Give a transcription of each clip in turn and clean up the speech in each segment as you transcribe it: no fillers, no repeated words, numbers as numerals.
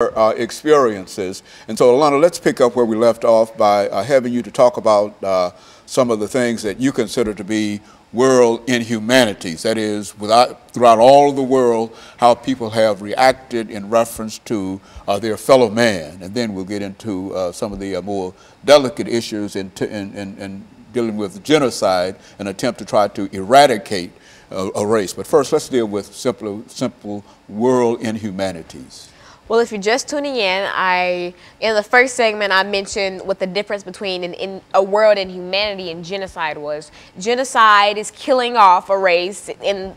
experiences. And so, Alana, let's pick up where we left off by having you to talk about some of the things that you consider to be world inhumanities. That is, throughout all of the world, how people have reacted in reference to their fellow man. And then we'll get into some of the more delicate issues in dealing with genocide, an attempt to try to eradicate a race. But first, let's deal with simple world inhumanities. Well, if you're just tuning in the first segment, I mentioned what the difference between a world inhumanity and genocide was. Genocide is killing off a race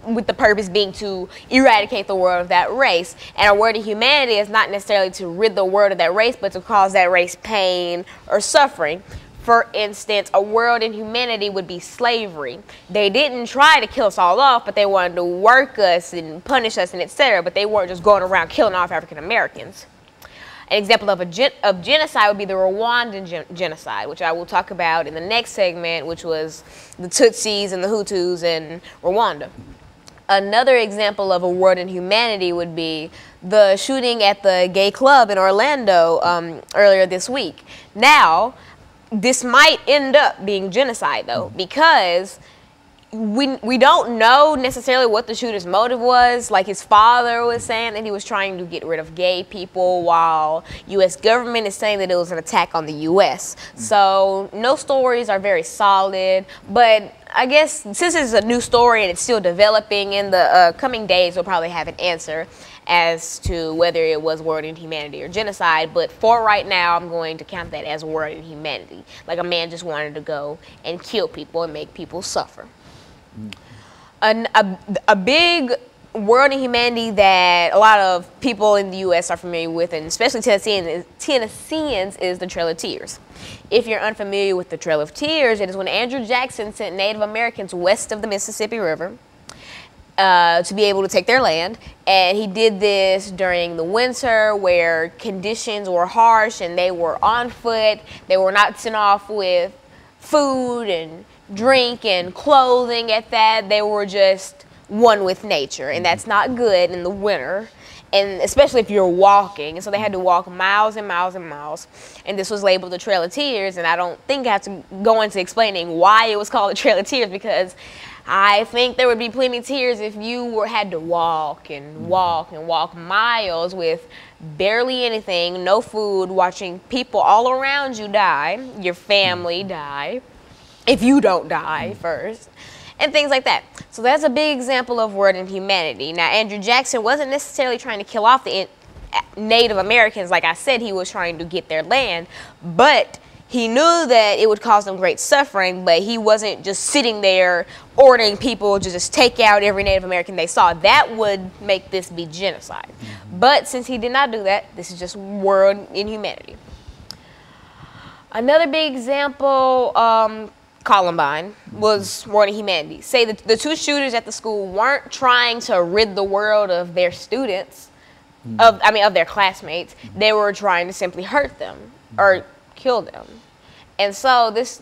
with the purpose being to eradicate the world of that race. And a world inhumanity is not necessarily to rid the world of that race, but to cause that race pain or suffering. For instance, a world inhumanity would be slavery. They didn't try to kill us all off, but they wanted to work us and punish us and etc. But they weren't just going around killing off African Americans. An example of genocide would be the Rwandan genocide, which I will talk about in the next segment, which was the Tutsis and the Hutus in Rwanda. Another example of a world inhumanity would be the shooting at the gay club in Orlando earlier this week. Now, this might end up being genocide, though, because we don't know necessarily what the shooter's motive was. Like, his father was saying that he was trying to get rid of gay people, while U.S. government is saying that it was an attack on the U.S. So no stories are very solid, but I guess since it's a new story and it's still developing, in the coming days we'll probably have an answer as to whether it was world inhumanity or genocide. But for right now, I'm going to count that as world inhumanity. Like, a man just wanted to go and kill people and make people suffer. A big world inhumanity that a lot of people in the U.S. are familiar with, and especially Tennesseans, is the Trail of Tears. If you're unfamiliar with the Trail of Tears, it is when Andrew Jackson sent Native Americans west of the Mississippi River to be able to take their land. And he did this during the winter, where conditions were harsh and they were on foot. They were not sent off with food and drink and clothing at that. They were just one with nature, and that's not good in the winter, and especially if you're walking. And so they had to walk miles and miles and miles, and this was labeled the Trail of Tears. And I don't think I have to go into explaining why it was called the Trail of Tears, because I think there would be plenty of tears if you had to walk and walk and walk miles with barely anything, no food, watching people all around you die, your family die, if you don't die first, and things like that. So that's a big example of world inhumanity. Now, Andrew Jackson wasn't necessarily trying to kill off the Native Americans. Like I said, he was trying to get their land, but he knew that it would cause them great suffering. But he wasn't just sitting there ordering people to just take out every Native American they saw. That would make this be genocide. But since he did not do that, this is just world inhumanity. Another big example, Columbine, was world inhumanity. Say that the two shooters at the school weren't trying to rid the world of their students, of their classmates. They were trying to simply hurt them or kill them. And so this